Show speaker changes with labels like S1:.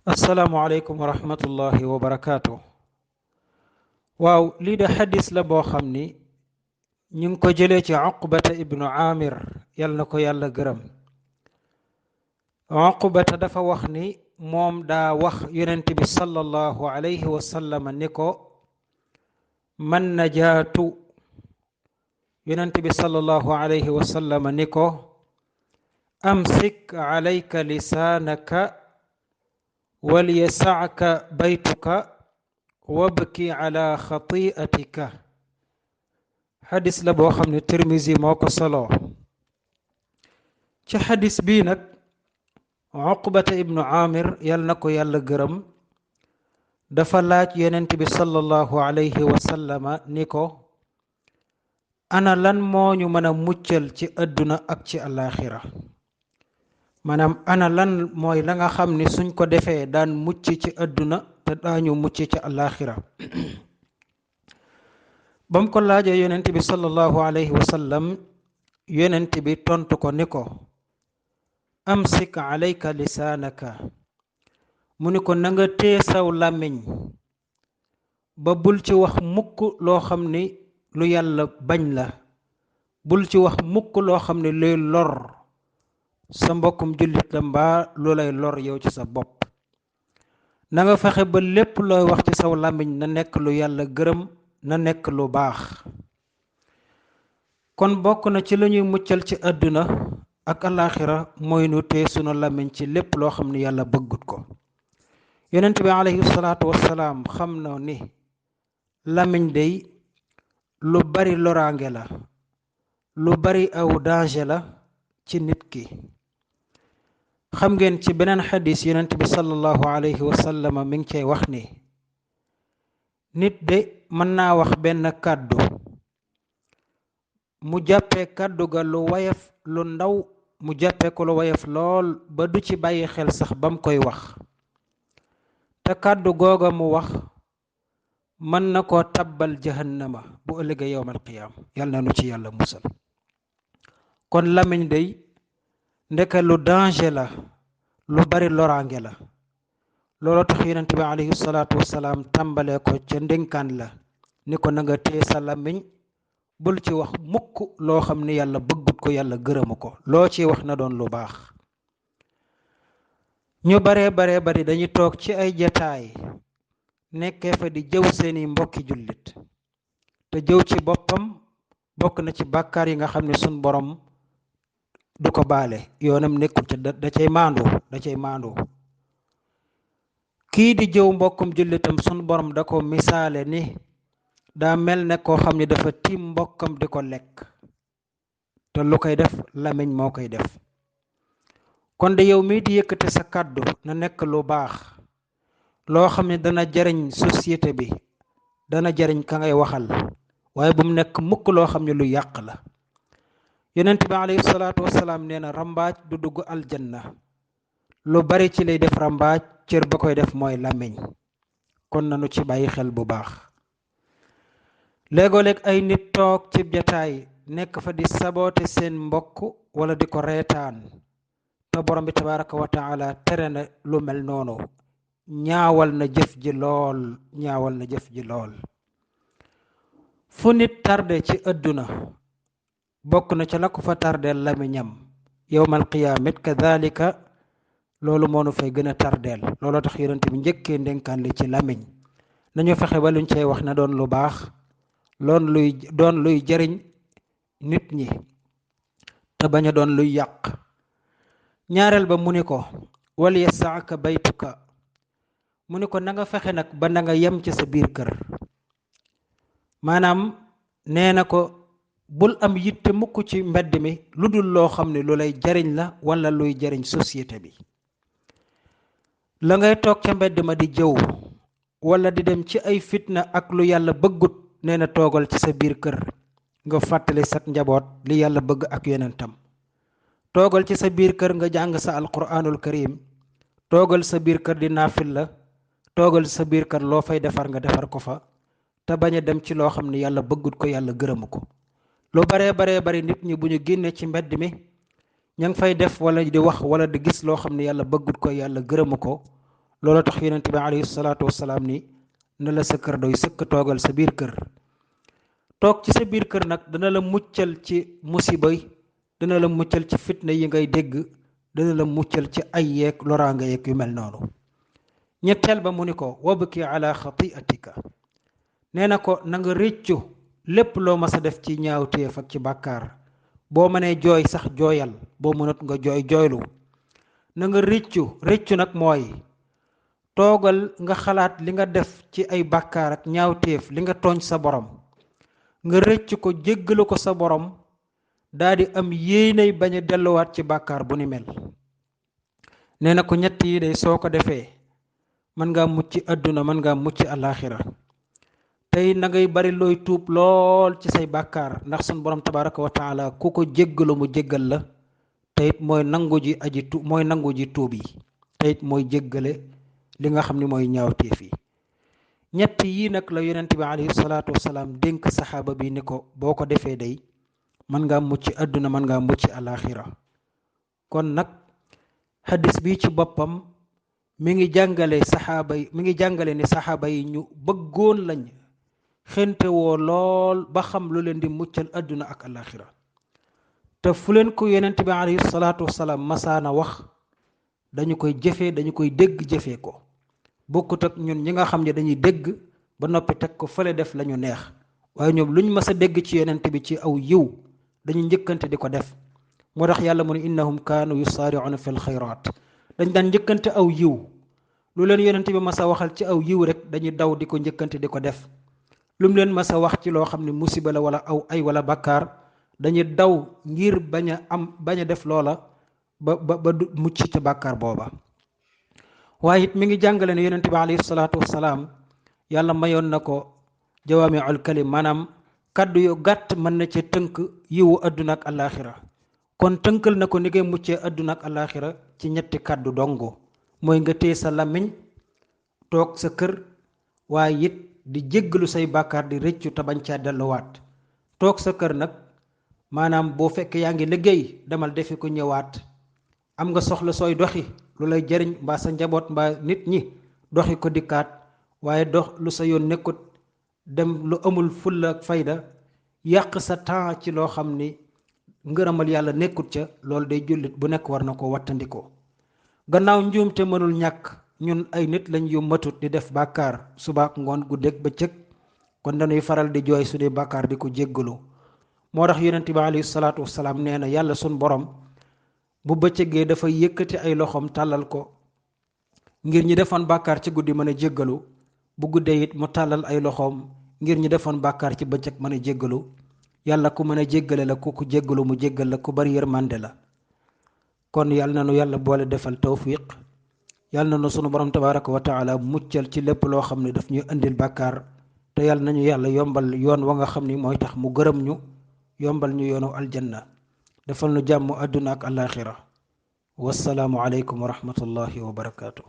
S1: asalaamualeykum wa rahmatullahi wa barakaatu. waaw lii de xadis la boo xam ni ñu ngi ko jëlee ci Uqbata ibnu Amir yal na ko yàlla gërëm. Uqbata dafa wax ni moom daa wax yonent bi sallallahu alayhi wa sallam ni ko man najaatu. yonent bi sallallahu alayhi wa sallam ni ko amsik alayka lisaanaka walyasaaka baytuka wabki ala xatiatika. xadis la boo xam ne Tirmisi moo ko soloo. ci xadis bii nag Uqbata ibnu Amir yal na ko yàlla gërëm dafa laaj yonent bi sallallahu alayhi wa sallama ni ko ana lan moo ñu mën a muccal ci àdduna ak ci àllaaxira. maanaam ana lan mooy la nga xam ni suñ ko defee daan mucc ci àdduna te daañu mucc ci àllaaxira. ba mu ko laajee yonent bi sallallahu alayhi wa sallam yonent bi tontu ko ni ko amsik alayka lisaanaka. mu ni ko na nga téye saw làmmiñ ba bul ci wax mukk loo xam ni lu yàlla bañ la, bul ci wax mukk loo xam ni luy lor sa mbokkum jullit la mbaa lu lay lor yow ci sa bopp. na nga fexe ba lépp looy wax ci saw làmmiñ na nekk lu yàlla gërëm, na nekk lu baax. kon bokk na ci la ñuy muccal ci àdduna ak alaaxira mooy nu tee sunu làmmiñ ci lépp loo xam ne yàlla bëggut ko. yonent bi alayhi salaatu wassalaam xam na ni làmmiñ day lu bari loraange la, lu bari aw danger la ci nit ki. xam ngeen ci beneen xadis yonent bi sallallahu alayhi wa sallam mi ngi cay wax ni nit de mën naa wax benn kàddu mu jàppee kàddu ga lu wayaf lu ndaw, mu jàppee ko lu wayaf lool ba du ci bàyyi xel sax ba mu koy wax, te kàddu googa mu wax mën na koo tabbal jahannama bu ëllëgee yowmal qiyaam. yàlla na nu ci yàlla musal. kon làmmiñ day ndeke lu danger la, lu bari loraange la. looloo tax yonent bi alayhi salaatu wasalaam tàmbalee ko ca ndénkaan la ni ko na nga téye sa làmmiñ, bul ci wax mukk loo xam ni yàlla bëggut ko, yàlla gërëmu ko. loo ci wax na doon lu baax. ñu baree bari dañuy toog ci ay jataay nekkee fa di jëw seeni mbokki jullit, te jëw ci boppam bokk na ci bàkkaar yi nga xam ne suñ borom du ko baale, yoonam nekkul ca da cay maandu. kii di jëw mbokkum jullitam sun borom da ko misaale ni daa mel ne koo xam ne dafa tiim mbokkam di ko lekk, te lu koy def làmmiñ moo koy def. kon de yow mii di yëkkate sa kàddu na nekk lu baax, loo xam ne dana jariñ société bi, dana jariñ ka ngay waxal, waaye bu mu nekk mukk loo xam ne lu yàq la. yonent bi alayhi salaatu wasalaam nee na rambaaj du dugg aljanna. lu bari ci lay def rambaaj, cër ba koy def mooy làmmiñ. kon nanu ci bàyyi xel bu baax. léegoo-léeg ay nit toog ci jataay nekk fa di saboote seen mbokk wala di ko reetaan, te borom bi tabaraka wa taala tere na lu mel noonu. ñaawal na jëf ji lool. fu nit tarde ci àdduna bokk na ca la ko fa tardeel làmmiñam. yowmal qiyaamit kadhalika loolu moo nu fay gën a tardeel. looloo tax yonent bi njëkkee ndénkaan li ci làmmiñ. nañu fexe ba luñ cay wax na doon lu baax, doon luy jariñ nit ñi, te bañ a doon luy yàq. ñaareel ba mu ni ko wal yasaaka baytuka. mu ni ko na nga fexe nag ba na nga yem ci sa biir kër. maanaam nee na ko bul am yitte mukk ci mbedd mi lu dul loo xam ne lu lay jariñ la wala luy jariñ société bi. la ngay toog ca mbedd ma di jëw wala di dem ci ay fitna ak lu yàlla bëggut, nee na toogal ci sa biir kër nga fàttali sa njaboot li yàlla bëgg ak yonentam. toogal ci sa biir kër nga jàng sa alquranul karim. toogal sa biir kër di naafil la. toogal sa biir kër loo fay defar nga defar ko fa, te bañ a dem ci loo xam ne yàlla bëggut ko, yàlla gërëmu ko. lu baree bari nit ñi bu ñu génnee ci mbedd mi ña ngi fay def wala di wax wala di gis loo xam ne yàlla bëggut ko, yàlla gërëmu ko. loolu tax yonent bi alayhi salaatu wasalaam ni na la sa kër doy sëkk toogal sa biir kër. toog ci sa biir kër nag dana la muccal ci musiba yi, dana la muccal ci fitna yi ngay dégg, dana la muccal ci ay yeeg loraanga yeeg yu mel noonu. ñetteel ba mu ni ko wabki ala xatiatika, nee na ko na nga réccu lépp loo mas a def ci ñaawteef ak ci bàkkaar. boo mënee jooy sax jooyal, boo mënut nga jooy jooylu. na nga réccu nag mooy toogal nga xalaat li nga def ci ay bàkkaar ak ñaawteef, li nga tooñ sa borom, nga rëcc ko jéggalu ko sa borom, daa di am yéenay bañ a delluwaat ci bàkkaar bu ni mel. nee na ko ñett yi de soo ko defee mën ngaa mucc àdduna, mën ngaa mucc alaaxira. tey na ngay bari looy tuub lool ci say bàkkaar, ndax sun borom tabaraka wa taala ku ko jéggalu mu jéggal la, te it mooy nangu ji tuub yi, te it mooy jéggale li nga xam ni mooy ñaawteef yi. ñett yii nag la yonent bi alayhi salaatu wasalaam dénk saxaaba bi ni ko boo ko defee day mën ngaa mucc àdduna, mën ngaa mucc alaaxira. kon nag hadis bi ci boppam mi ngi jàngale ni saxaaba yi ñu bëggoon lañ, xente woo lool ba xam lu leen di muccal àdduna ak alaaxira. te fu leen ko yonent bi alayhi salaatu wasalaam masaana wax dañu koy jëfee, dañu koy dégg jëfee ko. bokkut ak ñun ñi nga xam ne dañuy dégg ba noppi teg ko fële def lañu neex, waaye ñoom luñ mas a dégg ci yonent bi ci aw yiw dañu njëkkante di ko def. moo tax yàlla mu ne innahum kaanu yusaari'una fil xayraat, dañ daan njëkkante aw yiw. lu leen yonent bi mas a waxal ci aw yiw rek dañuy daw di ko njëkkante di ko def. lu mu leen mas a wax ci loo xam ne musiba la wala aw ay wala bakkaar dañuy daw ngir bañ a def loola ba du mucc ci bàkkaar booba. waaye it mi ngi jàngale ne yonent bi alayhi salaatu wasalaam yàlla mayoon na ko jawaami'ul kalim, maanaam kaddu yu gàtt mën na ci tënk yiwu àdduna ak alaaxira. kon tënkal na ko ni ngay muccee àdduna ak alaaxira ci ñetti kaddu dongo, mooy nga téye sa làmmiñ toog sa kër, waaye it di jéggalu say bàkkaar di rëccu te bañ caa delluwaat. toog sa kër nag maanaam boo fekkee yaa ngi liggéey demal defi ko ñëwaat. am nga soxla sooy doxi lu lay jëriñ mbaa sa njaboot mbaa nit ñi doxi ko dikkaat, waaye dox lu sa yoon nekkut, dem lu amul fulla ak fayda, yàq sa temps ci loo xam ni ngërëmal yàlla nekkut ca, loolu day jullit bu nekk war na ko wattandikoo. gannaaw njuumte mënul ñàkk, ñun ay nit lañ yu matut di def bàkkaar subaak ngoon guddeeg bëccëg, kon dañuy faral di jooy su dee bàkkaar di ko jéggalu. moo tax yonent bi alayhi salaatu wasalaam nee na yàlla sun borom bu bëccëgee dafay yëkkati ay loxoom tàllal ko ngir ñi defoon bàkkaar ci guddi mën a jéggalu, bu guddee it mu tàllal ay loxoom ngir ñi defoon bàkkaar ci bëccëg mën a jéggalu. yàlla ku mën a jéggale la, ku jéggalu mu jéggal la, ku bari yërmande la. kon yàlla na nu yàlla boole defal tawfiq, yàlla na nu sunu borom tabaraka wa taala muccal ci lépp loo xam ne daf ñuy indil bàkkaar, te yàlla nañu yàlla yombal yoon wa nga xam ni mooy tax mu gërëm ñu, yombal ñu yoonu aljanna, defal nu jàmm àdduna ak alaaxira. wassalaamu aleykum wa rahmatullahi wa barakaatu.